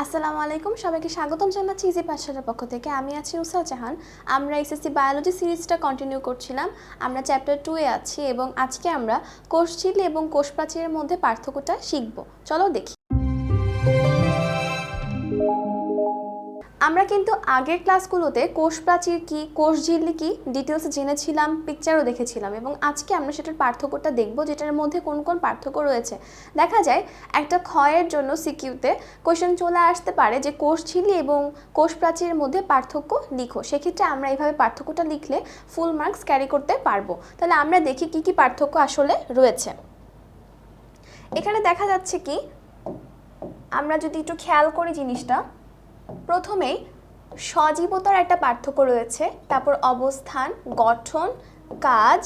আসসালামু আলাইকুম, সবাইকে স্বাগতম জানাচ্ছি ইজি পাঠশালার পক্ষ থেকে। আমি আছি নুসরাত জাহান। আমরা এসএসসি বায়োলজি সিরিজটা কন্টিনিউ করছিলাম। আমরা চ্যাপ্টার 2 এ আছি এবং আজকে আমরা কোষ ঝিল্লি এবং কোষ প্রাচীরের মধ্যে পার্থক্যটা শিখব। চলো দেখি। আমরা কিন্তু আগের ক্লাসগুলোতে কোষ প্রাচীর কি, কোষ ঝিল্লি কি ডিটেলস জেনেছিলাম, পিকচারও দেখেছিলাম এবং আজকে আমরা সেটার পার্থক্যটা দেখব, যেটার মধ্যে কোন কোন পার্থক্য রয়েছে। দেখা যায় একটা ক্ষয়ের জন্য সিকিউতে কোশ্চেন চলে আসতে পারে যে কোষ ঝিল্লি এবং কোষ প্রাচীরের মধ্যে পার্থক্য লিখো। সেক্ষেত্রে আমরা এইভাবে পার্থক্যটা লিখলে ফুল মার্কস ক্যারি করতে পারবো। তাহলে আমরা দেখি কি কি পার্থক্য আসলে রয়েছে। এখানে দেখা যাচ্ছে কি, আমরা যদি একটু খেয়াল করি জিনিসটা, প্রথমেই সজীবতার একটা পার্থক্য রয়েছে, তারপর অবস্থান, গঠন, কাজ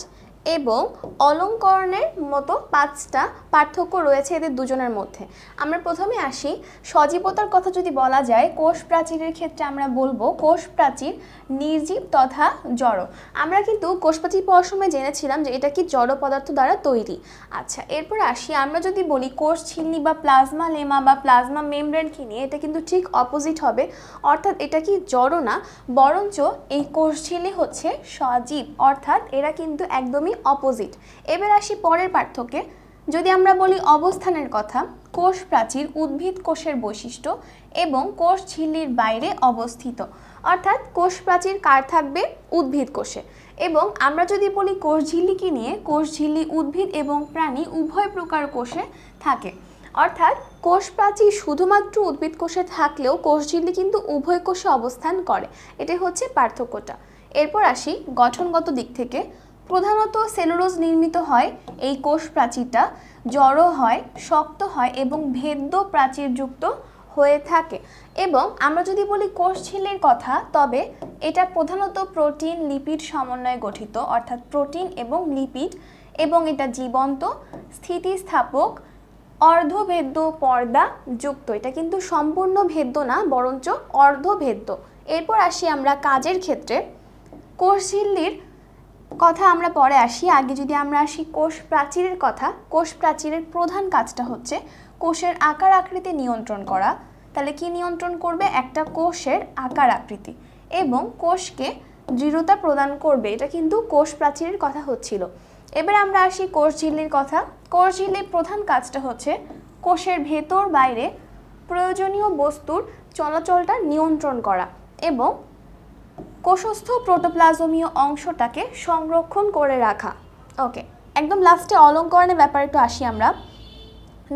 এবং অলঙ্করণের মতো 5টা পার্থক্য রয়েছে এদের দুজনের মধ্যে। আমরা প্রথমে আসি সজীবতার কথা। যদি বলা যায় কোষ প্রাচীরের ক্ষেত্রে আমরা বলবো কোষ প্রাচীর নির্জীব তথা জড়। আমরা কিন্তু কোষ প্রাচীর পড়ার সময় জেনেছিলাম যে এটা কি জড় পদার্থ দ্বারা তৈরি। আচ্ছা, এরপর আসি আমরা যদি বলি কোষ ঝিল্লি বা প্লাজমা লেমা বা প্লাজমা মেমব্রেনকে নিয়ে, এটা কিন্তু ঠিক অপোজিট হবে। অর্থাৎ এটা কি জড় না, বরঞ্চ এই কোষ ঝিল্লি হচ্ছে সজীব, অর্থাৎ এরা কিন্তু একদমই অপোজিট। এবার আসি পরের পার্থক্যে। যদি আমরা বলি অবস্থানের কথা, কোষ প্রাচীর উদ্ভিদ কোষের বৈশিষ্ট্য এবং কোষ ঝিল্লির বাইরে অবস্থিত। অর্থাৎ কোষ প্রাচীর কার থাকবে? উদ্ভিদ কোষে। এবং আমরা যদি বলি কোষ ঝিল্লিকে নিয়ে, কোষ ঝিল্লি উদ্ভিদ এবং প্রাণী উভয় প্রকার কোষে থাকে। অর্থাৎ কোষ প্রাচীর শুধুমাত্র উদ্ভিদ কোষে থাকলেও কোষ ঝিল্লি কিন্তু উভয় কোষে অবস্থান করে। এটাই হচ্ছে পার্থক্যটা। এরপর আসি গঠনগত দিক থেকে। প্রধানত সেলুলোজ নির্মিত হয় এই কোষ প্রাচীরটা, জড় হয়, শক্ত হয় এবং ভেদ্য প্রাচীরযুক্ত হয়ে থাকে। এবং আমরা যদি বলি কোষ ঝিল্লির কথা, তবে এটা প্রধানত প্রোটিন লিপিড সমন্বয়ে গঠিত, অর্থাৎ প্রোটিন এবং লিপিড, এবং এটা জীবন্ত, স্থিতিস্থাপক, অর্ধভেদ্য পর্দা যুক্ত। এটা কিন্তু সম্পূর্ণ ভেদ্য না, বরঞ্চ অর্ধভেদ্য। এরপর আসি আমরা কাজের ক্ষেত্রে। কোষ ঝিল্লির কথা আমরা পরে আসি, আগে যদি আমরা আসি কোষ প্রাচীরের কথা। কোষ প্রাচীরের প্রধান কাজটা হচ্ছে কোষের আকার আকৃতি নিয়ন্ত্রণ করা। তাহলে কি নিয়ন্ত্রণ করবে? একটা কোষের আকার আকৃতি এবং কোষকে দৃঢ়তা প্রদান করবে। এটা কিন্তু কোষ প্রাচীরের কথা হচ্ছিল। এবার আমরা আসি কোষ ঝিল্লির কথা। কোষ ঝিল্লির প্রধান কাজটা হচ্ছে কোষের ভেতর বাইরে প্রয়োজনীয় বস্তুর চলাচলটা নিয়ন্ত্রণ করা এবং কোষস্থ প্রোটোপ্লাজমীয় অংশটাকে সংরক্ষণ করে রাখা। ওকে, একদম লাস্টে অলঙ্করণের ব্যাপারে একটু আসি আমরা।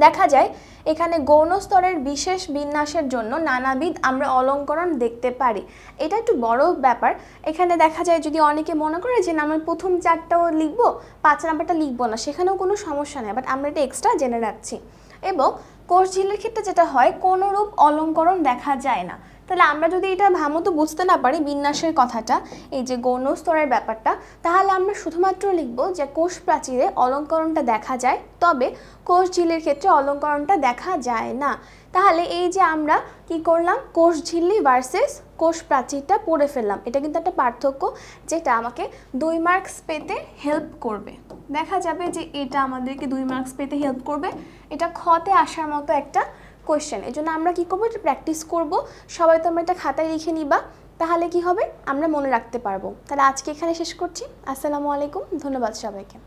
দেখা যায় এখানে গৌণ স্তরের বিশেষ বিন্যাসের জন্য নানাবিধ আমরা অলঙ্করণ দেখতে পারি। এটা একটু বড় ব্যাপার। এখানে দেখা যায় যদি অনেকে মনে করে যে আমরা প্রথম 4টাও লিখবো, 5 নাম্বারটা লিখবো না, সেখানেও কোনো সমস্যা নেই, বাট আমরা এটা এক্সট্রা জেনে রাখছি। এবং কোষ ঝিল্লির ক্ষেত্রে যেটা হয়, কোনোরূপ অলঙ্করণ দেখা যায় না। তাহলে আমরা যদি এটা ভালোমতো বুঝতে না পারি বিন্যাসের কথাটা, এই যে গৌণ স্তরের ব্যাপারটা, তাহলে আমরা শুধুমাত্র লিখব যে কোষ প্রাচীরে অলঙ্করণটা দেখা যায়, তবে কোষ ঝিল্লির ক্ষেত্রে অলঙ্করণটা দেখা যায় না। তাহলে এই যে আমরা কি করলাম, কোষ ঝিল্লি ভার্সেস কোষ প্রাচীরটা পড়ে ফেললাম। এটা কিন্তু একটা পার্থক্য যেটা আমাকে 2 মার্কস পেতে হেল্প করবে। দেখা যাবে যে এটা আমাদেরকে 2 মার্কস পেতে হেল্প করবে। এটা খতে আসার মতো একটা কোয়েশ্চেন। এই জন্য আমরা কি করবো, এটা প্র্যাকটিস করব। সবাই তোমরা এটা খাতায় লিখে নিবা, তাহলে কি হবে, আমরা মনে রাখতে পারবো। তাহলে আজকে এখানে শেষ করছি। আসসালামু আলাইকুম, ধন্যবাদ সবাইকে।